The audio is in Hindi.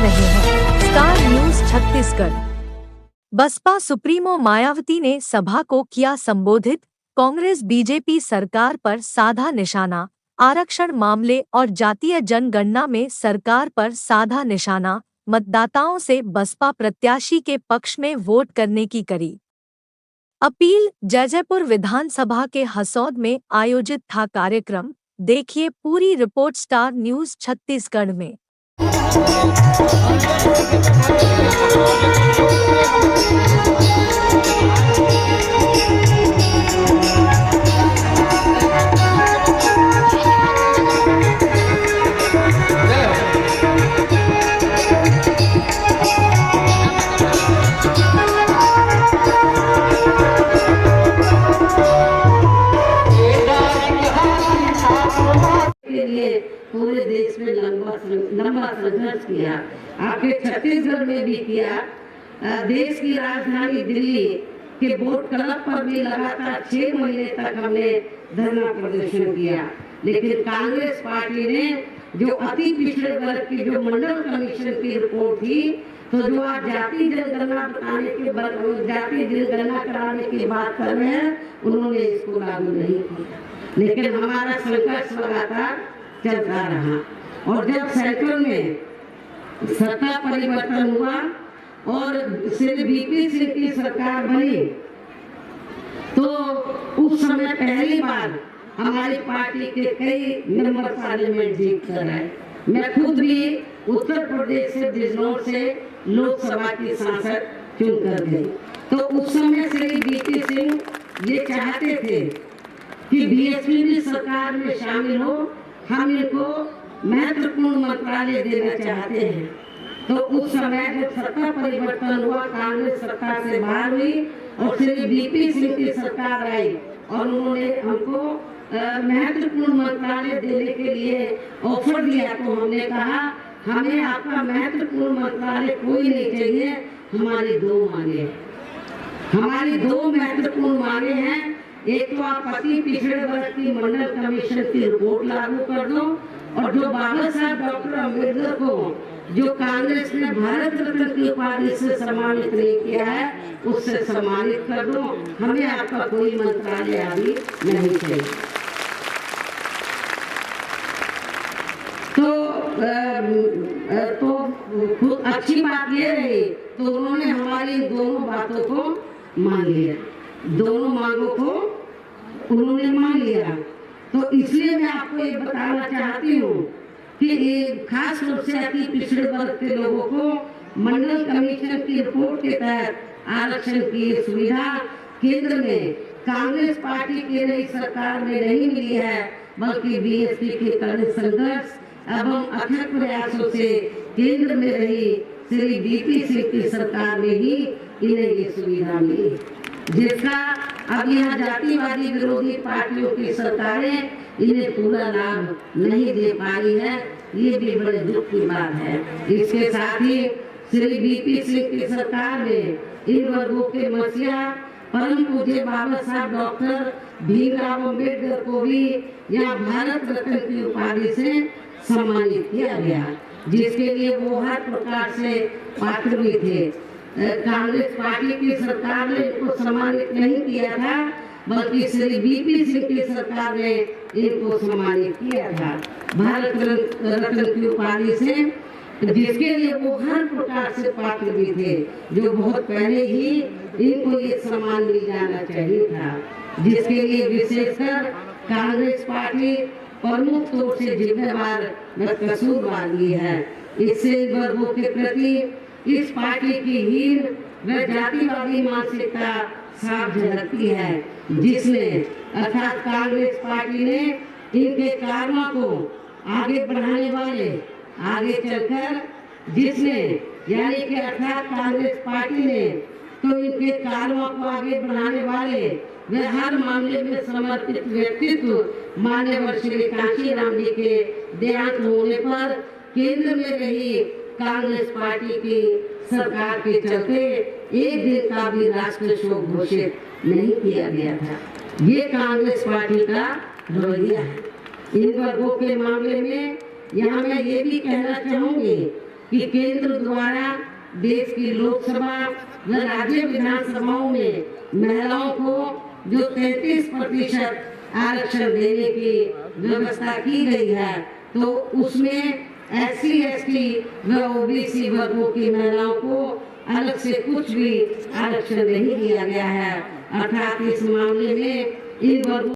रहे हैं star news Chhattisgarh. BSP supremo Mayawati ने सभा को किया संबोधित। कांग्रेस बीजेपी सरकार पर साधा निशाना। आरक्षण मामले और जातीय जनगणना में सरकार पर साधा निशाना। मतदाताओं से बसपा प्रत्याशी के पक्ष में वोट करने की करी अपील। जैजैपुर विधानसभा के हसौद में आयोजित था कार्यक्रम। देखिए पूरी रिपोर्ट स्टार न्यूज छत्तीसगढ़ में। पूरे देश में लंबा संघर्ष किया, आपके छत्तीसगढ़ में भी किया। देश की राजधानी दिल्ली के बोट क्लब पर भी लगातार 6 महीने तक हमने धरना प्रदर्शन किया, लेकिन कांग्रेस पार्टी ने जो अति पिछड़े वर्ग की जो मंडल कमीशन की रिपोर्ट थी, तो जो आज जाति जनगणना बताने के जाति जनगणना कराने की बात कर रहे हैं, उन्होंने इसको लागू नहीं किया। लेकिन हमारा संघर्ष लगातार चलता रहा और जब सेंट्रल में सत्ता परिवर्तन हुआ और श्री बीपी सिंह की सरकार बनी, तो उस समय पहली बार हमारी पार्टी के कई मेंबर पार्लियामेंट जीत कर आए। मैं खुद भी उत्तर प्रदेश से बिजनौर से लोकसभा की सांसद चुन कर गई। तो उस समय श्री बीपी सिंह ये चाहते थे कि बीएसपी भी सरकार में शामिल हो, हम इनको महत्वपूर्ण मंत्रालय देना चाहते हैं। तो उस समय जब सत्ता परिवर्तन हुआ, कांग्रेस सरकार से बाहर हुई और श्री बीपी सिंह की सरकार आई और उन्होंने हमको महत्वपूर्ण मंत्रालय देने के लिए ऑफर दिया, तो हमने कहा हमें आपका महत्वपूर्ण मंत्रालय कोई नहीं चाहिए, हमारी 2 मांगे हैं। हमारी 2 महत्वपूर्ण मांगे हैं। एक तो आप अति पिछड़े वर्ग की मंडल कमीशन की रिपोर्ट लागू कर दो, और जो बाबा साहब डॉक्टर अम्बेडकर को जो कांग्रेस ने भारत रत्न की उपाधि से सम्मानित नहीं किया है, उससे सम्मानित कर दो। हमें आपका कोई मंत्रालय अभी नहीं चाहिए। तो अच्छी बात ये रही, तो उन्होंने हमारी दोनों बातों को मान लिया, दोनों मांगों को उन्होंने मान लिया। तो इसलिए मैं आपको ये बताना चाहती हूँ कि खास रूप से अति पिछड़े वर्ग के लोगों को मंडल कमीशन की रिपोर्ट के तहत आरक्षण की सुविधा केंद्र में कांग्रेस पार्टी की नई सरकार में नहीं मिली है, बल्कि बीएसपी के कड़े संघर्ष एवं अथक प्रयासों से केंद्र में रही श्री बीपी सिंह की सरकार में ही इन्हें ये सुविधा मिली, जिसका अब यहाँ जातिवादी विरोधी पार्टियों की सरकारें इन्हें पूरा लाभ नहीं दे पाई है। ये भी बड़े दुख की बात है। इसके साथ ही श्री बीपी सिंह की सरकार ने इन वर्गों के मसीहा परम पूज्य बाबा साहब डॉक्टर भीमराव अम्बेडकर को भी यहाँ भारत रत्न की उपाधि से सम्मानित किया गया, जिसके लिए वो हर प्रकार से पात्र भी थे। कांग्रेस पार्टी की सरकार ने इनको सम्मानित नहीं किया था, बल्कि श्री बीपी सिंह की सरकार ने इनको सम्मानित किया था भारत रत्न की उपाधि से, जिसके लिए वो हर प्रकार से पात्र भी थे, जो बहुत पहले ही इनको ये सम्मान मिल जाना चाहिए था, जिसके लिए विशेषकर कांग्रेस पार्टी प्रमुख तौर से जिम्मेवार व कसूरवार भी है। इससे वर्गों के प्रति इस पार्टी की हीन व जातिवादी मानसिकता साफ झलकती है, जिसने अर्थात कांग्रेस पार्टी ने इनके कार्यों को आगे बढ़ाने वाले आगे चलकर जिसने यानी कि अर्थात कांग्रेस पार्टी ने तो इनके कार्यों को आगे बढ़ाने वाले वे हर मामले में समर्पित व्यक्तित्व मान्यवर श्री कांशीराम जी के देहांत होने पर केंद्र में रही कांग्रेस पार्टी की सरकार के चलते एक दिन का भी राष्ट्रीय शोक घोषित नहीं किया गया था। ये कांग्रेस पार्टी का रवैया है। इन वर्गों के मामले में यहाँ मैं ये भी कहना चाहूंगी कि केंद्र द्वारा देश की लोकसभा व राज्य विधानसभाओं में महिलाओं को जो 33% आरक्षण देने की व्यवस्था की गई है, तो उसमें SC, ST व OBC वर्गों की महिलाओं को अलग से कुछ भी आरक्षण नहीं दिया गया है। अर्थात इस मामले में इन वर्गों